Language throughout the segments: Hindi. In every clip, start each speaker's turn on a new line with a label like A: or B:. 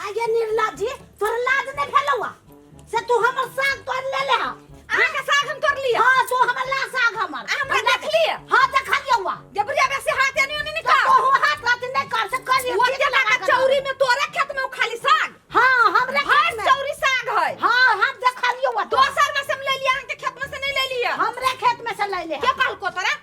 A: आगे निर्लज्जी तोर लाज नहीं फैलवा से तू हमर साग तोड़ ले ले आ के साग हम तोड़ लिया हां तू हमर ला साग हमर हमरा देख लिए हां देख लिया हुआ जबरिया बेसी हाथ यानी नहीं कर तो हाथ हाथ नहीं कर से कर वो के लगा चौरी में तोरे खेत में खाली साग हां हमरे खेत में चौरी साग है हां हम देख लिया हुआ दोसर में से हम ले लिया के खेत में से नहीं ले लिया हमरे खेत में से ले ले के काल को तोरा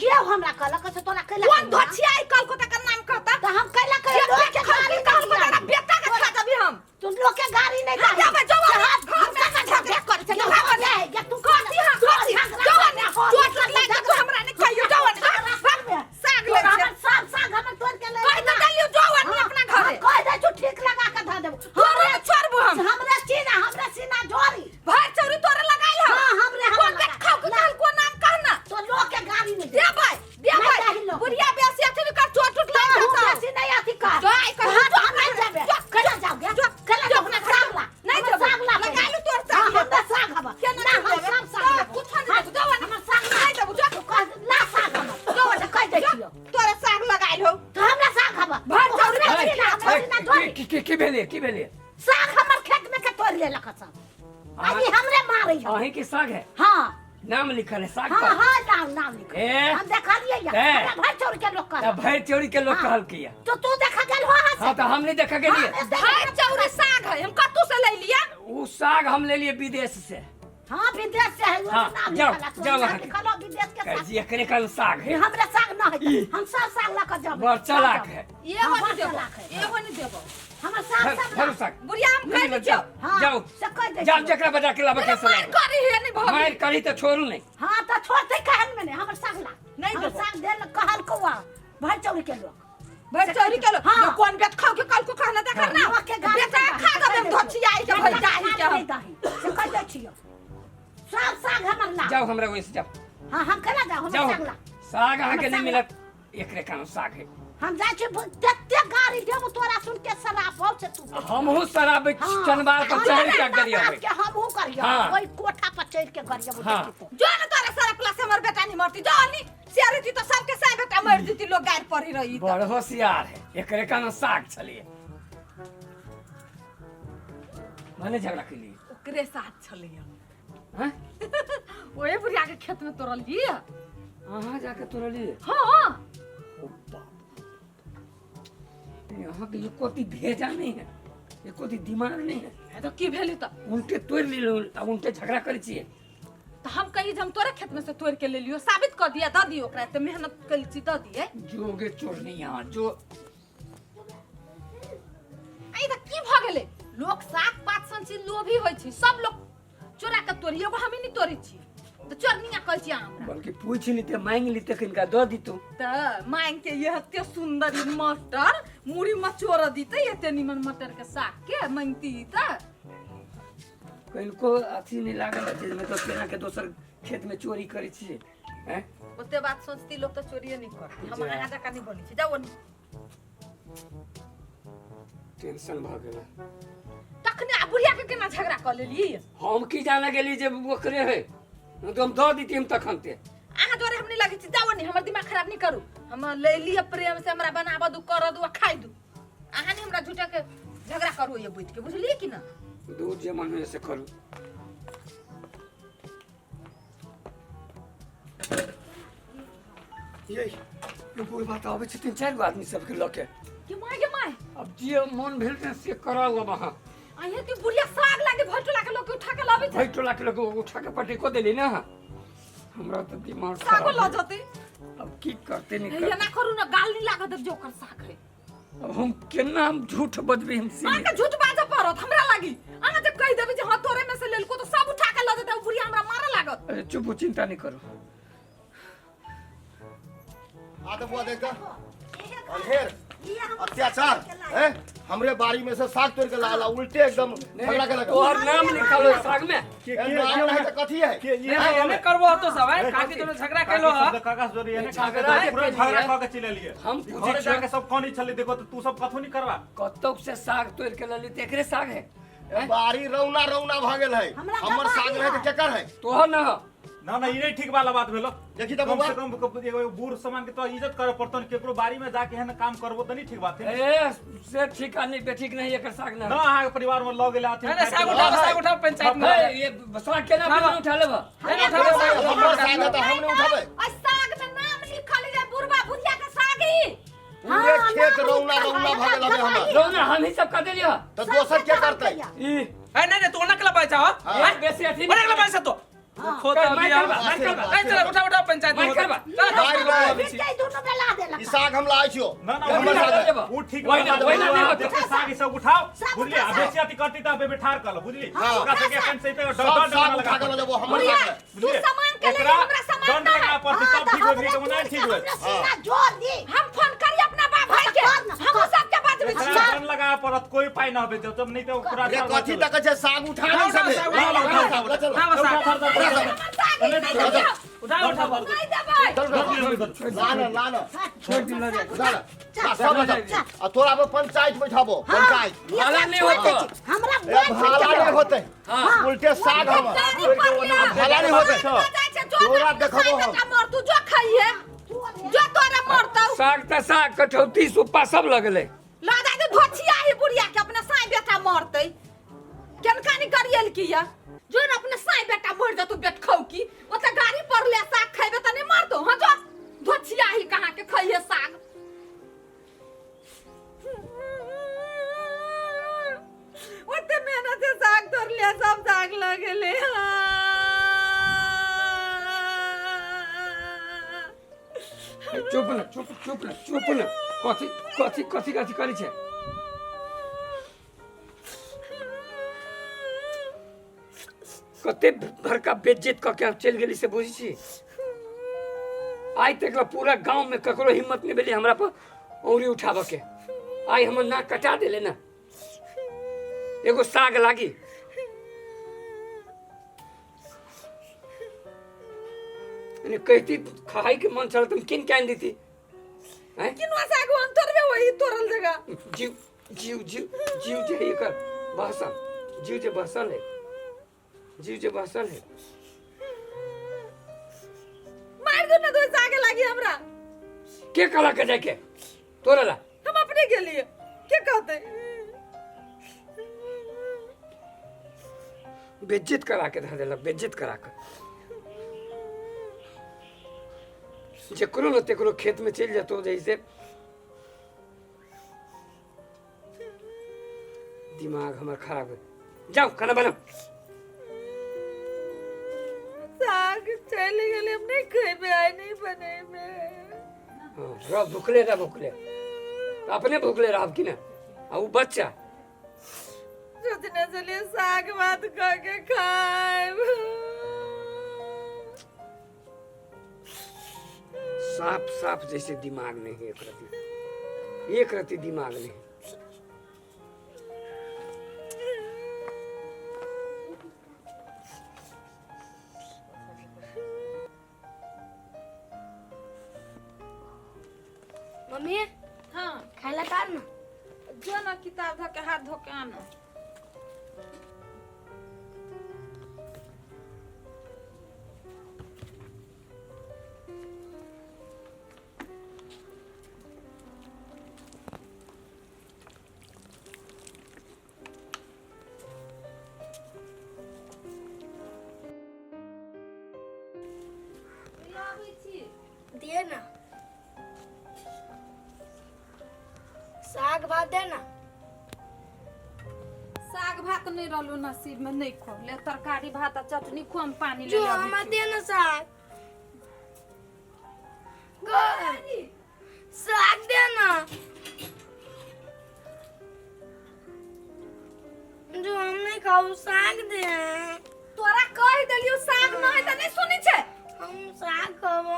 A: के हमरा कहला के तोरा कहला कौन धोछिया काल को तक नाम कहता तो हम कहला के लोग के गाड़ी काल को तोरा बेटा के खा दबी हम तू लोग के गाड़ी नहीं जा जा जो घर में का झगड़ा कर से ना या तू कहती हां जवान चोट लग तू हमरा नहीं कहियो जवान साग ले साग हम तोड़ के ले कह दे लियो जवान नहीं अपना घरे कह दे तू ठीक लगा के ध देबो हमरे छोड़बो हम हमरे सीना जोरी भाई चोरी तोरे लगाइल हां हमरे हम खाओ के काल को नाम कहना तो लोग के गाड़ी में दे भाई बुढ़िया बेसी अथी कर चोट लग जाता बेसी नहीं अथी कर जाय कह हम नहीं जाबे कला जाओगे कला जाओ अपना सागला नहीं जब सागला लगा लू तोर साग हम साग हबा केना हम सब साग कुछ नहीं जवान हम साग नहीं देबो जो ना साग हम जवान कह दे छियो तोरे साग लगाइल हो तो हमरा साग हबा भर जाऊ ना जोरी
B: की भेले
A: साग हमर खेत में के तोड़ ले लख सब अभी हमरे मारै हो
B: अहीं के साग है
A: हां
B: नाम लिखल है साग
A: हां
B: पर
A: हां नाम लिखल हम देखा लिए या भाई चोरी के लोग
B: तब भाई चोरी के लोग कहल किया
A: तो तू देखा गेल हो
B: हां तो हम नहीं देखा गेलिए
A: भाई चोरी साग है हम कत्तू से ले लिया
B: वो साग हम ले लिए विदेश से
A: हां विदेश से है
B: हाँ,
A: नाम
B: जाओ,
A: लिखल
B: जाओ वहाँ
A: है खलो विदेश के साग
B: ये करे कल साग है
A: हमरे साग ना है हम सब साग ला के जाब
B: बड़ चालाक है
A: ये हो नहीं देबो ये हो नहीं देबो हमर साग
B: साग
A: बुढ़िया हम कह दे
B: जाओ
A: से कह दे
B: जाओ जकरा बजा के लाबे कैसे
A: मार करी है नहीं भग
B: मार करी तो छोड़ू नहीं
A: हां तो छोड़ते कहन में नहीं हमर साग ला नहीं दे साग दे कहल कोआ भाई चोरी के लोग
C: भाई चोरी के लोग
A: हाँ।
C: कौन बेट खाओ के कल को कहना दे करना
A: लोग के गाड़ी
C: बेटा खा के धोछिया आई के भाई जाही के हम
A: से कह दे छियो सब साग हमर ला
B: जाओ हमरा वहीं से जाओ
A: हां हम केना जाओ हमर
B: जाओ
A: साग ला
B: साग आके
A: हमर
B: नहीं
A: साग
B: मिलत एकरे कान साग है
A: हम जाय छी तत्ते गाड़ी देबो तोरा सुन के शराब हो से तू
B: हमहू शराब चनबार पर चढ़ के गरिया होय
A: के हमहू करियो
B: हाँ।
A: ओई कोठा पर चढ़ के गरियो
B: हाँ।
C: जो न तोरा सारा क्लास हमर बेटा नहीं मरती जो नहीं सियारती तो सबके साथ बेटा मर जती लोग गायर पड़ी रही
B: बड़ होशियार है एकरे कान साग छलिए माने झगड़ा के लिए
C: ओकरे साथ छलिए
B: हैं
C: ओए बुढ़िया के खेत में तोड़ल लिए
B: कहां जाके तोड़ लिए
C: हां
B: ओ बाप यहाँ के कोती भेजा नहीं है ये कोती दिमाग नहीं है
C: तो की भेली तो
B: उनके तोड़ ली अब उनके झगड़ा करे छिए
C: तो हम कही हम तोरे खेत में से तोड़ के ले लियो साबित कर दिया द दियो ओकरा त मेहनत कल छी द दिए
B: जोगे चोर नहीं यहाँ जो
C: आई त की भ गेले लोग साग पात सन छी लोभी होय छी सब लोग चोरा के तोड़ी एगो हम नहीं तोड़ी छी तो चोरनिया कह छी हमरा
B: बल्कि पूछ ली ते मांग ली ते किनका दो दी तू
C: त मांग के ये हत्ते सुंदर मटर मुड़ी मचोर दीते एते निमन मटर के साग के मांगती त
B: किनको अथी नहीं लागल जिसमें तो केना के दोसर खेत में चोरी करे छिए हैं
C: ओते बात सोचती लोग तो चोरी नहीं करती हम आहा जका नहीं बनी छी जाओ नहीं
B: टेंशन भ गेल
C: तखने बुढ़िया के केना झगड़ा कर लेली
B: हम की जाने गेली जे ओकरे है तो हम दो दी हम तखन ते
C: आहा जोरे हम नहीं लगी छी जाओ नहीं हमर दिमाग खराब नहीं करू हम ले लिया प्रेम से हमरा बनाबा दू कर दू खाई दू आहा नहीं हमरा झूठा के झगड़ा करू ये बैठ के बुझलिए कि ना
B: दूध जे मन से करू ये कोई बात आवे छै 3-4 आदमी सबके लके
C: के माय
B: अब जे मन भेल से कराओ वहां
C: आये ती बुढ़िया साग लागे भटोला के लोग उठा के लाबे
B: भाई टोला के लोग उठा के पटे को देली ना हमरा तो दिमाग
C: साग
B: खराब
C: ला
B: है।
C: जते
B: अब की करते नहीं
C: ये
B: करते
C: ना करू ना गाल नहीं लागत जोकर साग है
B: अब हम केना हम झूठ बजबे हम सी
C: आके झूठ बाजा परत हमरा लागी आहा जब कह देबे जे हां तोरे में से लेलको तो सब उठा के ला देते बुढ़िया हमरा मारे लागत
B: अरे चुप चिंता नहीं करो
D: आदम बुआ देखा अंधेर अत्याचार है हमरे बाड़ी में से साग तोड़ के लाला उल्टे एकदम झगड़ा के लगा
B: तोहर नाम लिखल है साग में
D: नाम है तो कथी है
E: ये करबो तो सब है काकी तो झगड़ा केलो ह
F: काका जोरी है
B: झगड़ा के
F: पूरा झगड़ा क के चले लिए
B: हम
F: घर
B: पूछे
F: जाके सब कोनी चले देखो तो तू सब कथो नहीं करवा
B: कतौ से साग तोड़ के लली त एकरे साग है
D: बाड़ी रौना रौना भ गेल है हमर साग रहे के केकर है
B: तोहर ना
F: ना ना, ये नहीं ठीक वाला बात भेलो।
D: देखी तो
F: कम
D: बउआ
F: से कम एगो बूढ़ समान के तो इज्जत करे पड़तो न, केकरो बारी में जाके है ना काम करबो त नहीं ठीक बात है।
B: ए से ठीक नहीं बेठीक नहीं एकर साग ना
F: ना अहाँ के परिवार में लग गेला अथी।
E: अरे साग उठाओ पंचायत में।
B: ए, ये साग केना बिना उठा लेबा
D: हमर साग है तो हम नहीं उठाबे।
C: और साग में नाम लिखल है बुढ़वा बुढ़िया के सागी।
D: पूरे खेत रौना रौना भगे लगे हमर।
B: रौना हम ही सब कर देलियो
D: तो दोसर क्या करते?
B: ई
E: ए नहीं तू नकला पैसा हो।
D: हाँ।
B: बेसी अथी
E: बड़ा नकला पैसा तो खोता
B: मैं
E: बिया।
B: करबा, मैं करबा।
E: ए चल उठा पंचायत में।
B: मैं करबा।
D: भाई लो
A: बेटा दोनों में ला देला
D: ई साग हम लाई छियो।
F: ना ना,
B: हमर
F: हमर
B: साग
F: साग
B: देबो।
F: वो ठीक
B: वही ना, वही ना, नहीं होता।
F: देखे साग ई सब उठाओ
A: साग
F: बुझली।
A: उठा,
F: आ बेसी अथी करती त बे ठार कर लो बुझली।
D: हाँ।
F: ओकरा से के अपन से तो
D: सब
F: दंड
D: साग
F: लगा
D: उठा के ले जाबो हमर
C: बुढ़िया
D: साग है।
C: तू सामान के ले
F: एकरा
C: हमरा सामान
F: दंड
C: ना
F: लगा
C: है।
F: पड़ती तब ठीक होगी तो नहीं ठीक होई।
A: सीना जोर दी
C: हम फोन करी अपना बाप भाई के। हम सबके बात में
F: एकरा
C: छिया।
F: दंड लगा पड़त कोई पाई ना होबे जब नहीं तो पूरा
D: ये कथी तक छै साग उठा नहीं
E: उठाओ,
D: सके।
E: साग
D: ला, ला,
E: उठाओ,
D: उठा, ला, चलो।
E: उठाओ, साग।
C: सागी नहीं देबो।
E: उठा
C: नहीं देबो।
D: चल लाना लाना
B: छोड़ दिन ले
D: लाना सब बता। आ तोरा पे पंचायत बैठाबो पंचायत।
B: भाला नहीं होतो
A: हमरा
D: ए भाला नहीं होते।
B: हां
D: उल्टे साग हमर। भाला नहीं होते। तोरा देखबो हम।
C: मर तू जो खाइए जो तोरा मरतौ।
B: साग त साग कठौती सुप्पा सब लगले
C: लादा के धोछिया ही बुढ़िया के अपना साई बेटा मरतै। केनकानी करियल किया जो न अपने साई बेटा मर जा तू बेट खाऊ की ओते गाड़ी पर ले साग खाइबे त नहीं मरतो। हां जो धोछिया ही कहां के खाइए साग। ओते मेहनत से साग तोड़ लिया सब साग लगेले।
B: चुप न चुप न कथी कथी कथी कथी करी छै कते बड़का बेइज्जत क के चल गेली से बुझी छी। आई तक पूरा गांव में ककरो हिम्मत नहीं भेली हमरा पर औरी उठाबे के। आई हमर नाक कटा देले ना एगो साग लागी। इने कहती खाई के मन चल तुम किन कैन देती हैं
C: किनवा साग अंतर में वही तोरल जगह।
B: जीव जीव जीव जीव जे एकर भाषण जीव जे भाषण है जीव जे भाषण है
C: मार दो ना दो साग लागी हमरा।
B: के कला के जाके तोरा ला
C: हम अपने के लिए क्या कहते
B: बेइज्जत करा के धर देलक बेइज्जत करा के। जेकरो न तेकरो खेत में चल जातो जैसे दिमाग हमर खराब है। जाओ खाना बनाओ।
C: साग चले गले हमने खेबे आए नहीं बने में।
B: हाँ रह भूखले अपने भूखले रह की ना आ वो बच्चा
C: सोचने चलिए साग भात खा के खाए।
B: साफ साफ जैसे दिमाग नहीं है एक रति दिमाग नहीं।
A: मम्मी
C: हाँ
A: खाइला तार ना
C: जो ना किताब धो के हाथ धो के आना।
A: दिए ना साग भात दे ना।
C: साग भात नहीं रहलो नसीब में नहीं खो ले तरकारी भात आ चटनी खो हम पानी ले
A: जो
C: ले
A: हमार दे ना साग साग दे ना जो हम नहीं खाऊ साग दे।
C: तोरा कह देलियो साग नहीं त नहीं सुनी छे।
A: हम साग खाबो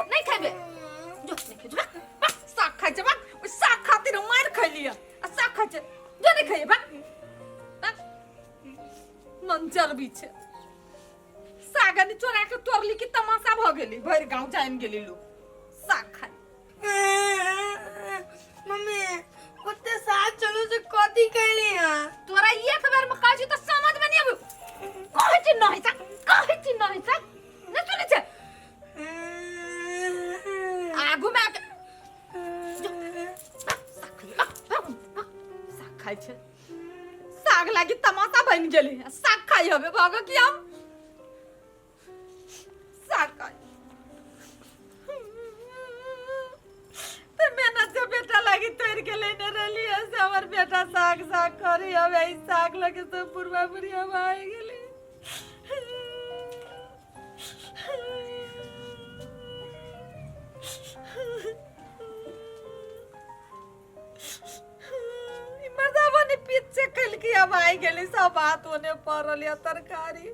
C: नहीं खाबे जो नहीं खाबे बस साग खाइ छे बा ओ साग खातिर मार खइलिया आ साग खाइ छे जो नहीं खाइए बा मंजर भी छे। सागनी चोरा के तोरली की तमाशा भ गेली भर गांव जाइन गेली लोग साग खाइ।
A: मम्मी ओते साग चलो से कथी कहली हां
C: तोरा एक बेर में कहै छी त समझ में नहीं आबे कहै छी नहीं साग न साग लागी तमाशा बन गेली साग खाई हबे भागो कि हम साग खाई तो मेहनत से बेटा लागी तोड़ के लेने रहली से हमर बेटा साग साग करी हबे ई साग लगे से पुरवा पुरिया भाई गेली मर्दावानी पीछे कल की अब आई गेली सब बात होने पड़ल या तरकारी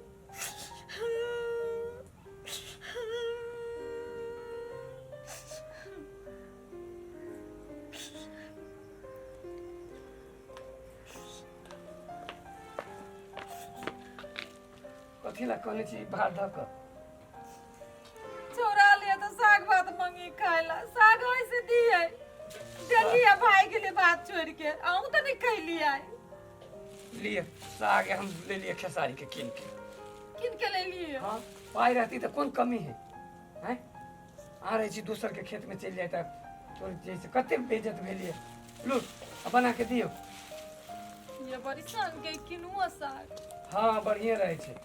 B: कथी ला कहने छी भात धक
C: छोरा लिया तो साग भात मंगी खाइला साग ऐसे दिए चलिए भाई के लिए बात छोड़ के आऊं तो नहीं खैली आई
B: लिए साग हम ले लिए खेसारी के किन के
C: ले लिए
B: हाँ पाई रहती तो कौन कमी है हैं आ रही छी दूसर के खेत में चल जाए तो तोर जैसे कते बेइज्जत भेलिए लूट अब बना के दियो
C: ये बड़ी सन के किनुआ साग
B: हाँ बढ़िया रहे छे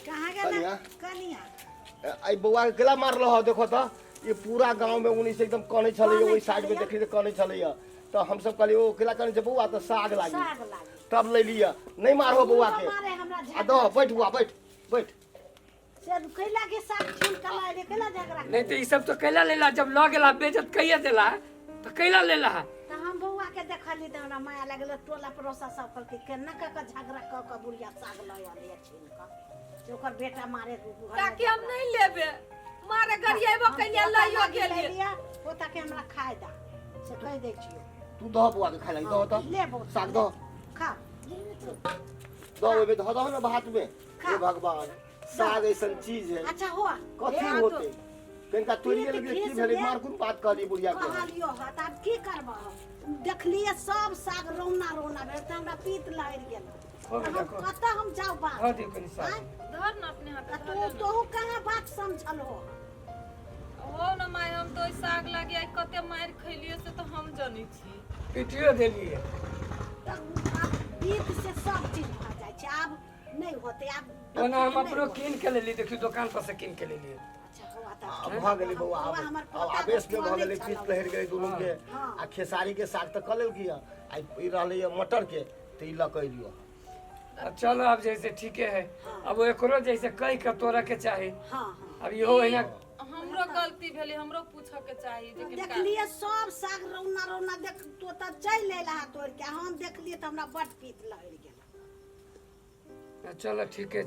A: कहाँ गेला कनिया
D: आई बउआ के गला मारल हो देखो तो ये पूरा गांव में उन्हीं से एकदम कने चले वही साइड में देखली तो कने चले तो हम सब कहली ओ केला कने जे बउआ तो साग लागी
A: साग लागी
D: तब ले लिया नहीं मारो बउआ के
A: मारे हमरा
D: आ दो बैठ बुआ बैठ बैठ
A: से कैला के साग छील के ला रे केला झगड़ा
B: नहीं तो ये सब तो कैला लेला जब लौ गेला बेइज्जत कहिए देला तो कैला लेला
A: त हम बउआ के देखली त हमरा माया लागल टोला पड़ोसा सब कहल के केना का झगड़ा क बुढ़िया साग ल आले छील के से ओकर बेटा मारे
C: ताकि हम नहीं लेबे मारे गरियाबो कइया लइयो गेलिए
A: लिया ओ ताके हमरा खाए दा से कह दे छियो
D: तू दो बुआ के खाई दो तो
A: ले बउ
D: साग दो
A: खा
D: दो वे धो दो ना भात में हे भगवान साग ऐसा चीज है
A: अच्छा हुआ
D: कथी होते कनका तोड़ी के लगे की भेले मार कुन बात कहली बुढ़िया के
A: कहलियो ह त अब की करबो देखलिए सब साग रोना रोना भेल त हमरा पीत लहर गेल
B: हो गया देखो
A: कत हम जाऊ बा
B: हो दियो कनी साग
C: धर न अपने हाथ
A: तो कहां बात समझल हो
C: हो न माय हम तो साग लागी आई कते मार खइलिए से तो हम जानी छी
B: पिटियो देलिए
A: पीत से सब चीज भ जाय छै अब नहीं होते अब
B: ओना हम अपनो किन के लेली देखियो दुकान पर से किन के लेली
A: अच्छा हुआ त
D: अब भ गेली बउआ अब आवेश में भ गेली पीत लहर गई दोनों के आ खेसारी के साग त कलेल किया आई ई रहले मटर के त ई लकई दियो
B: अब चलो अब जैसे ठीक है अब एकरो जैसे कई के तोरा के चाही
A: हां
B: अब इहो है ना
C: हमरो गलती भेली हमरो पूछे के चाहिए लेकिन
A: देखलिए सब साग रौना रौना देख तो त चल लेला तोड़ के हम देखलिए त हमरा बड पीत लहर गेल
B: चलो ठीक है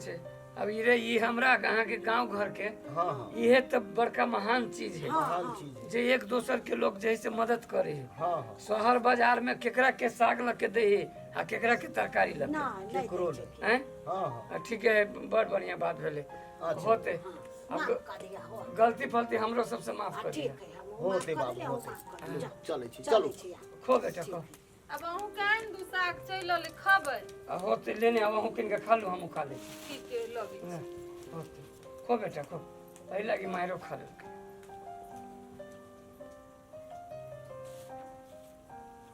B: अब ये हमरा अहाँ के गांव घर के
D: हां हां
B: ये तो बड़का महान चीज है
D: महान चीज है
B: जे एक दोसर के लोग जैसे मदद करे है
D: हां हां
B: शहर बाजार में केकरा के साग लग के दे है आ केकरा के तरकारी लग
A: ना नहीं
D: करो
B: हैं
D: हां हां
B: ठीक है बड़ बढ़िया बात भेले होते
A: माफ
B: अब
A: कर दिया हो
B: गलती फलती हमरो सबसे माफ कर
A: ठीक
B: दिया
A: है
D: होते बाबू होते चले छी चलो
B: खो बेटा खो
C: अब अहू कान दू साग चल ले खबै
B: होते लेने अब हम किन के खा लू हम खा ले
C: ठीक है लगी
B: होते खो बेटा खो पहले की मायरो खा ले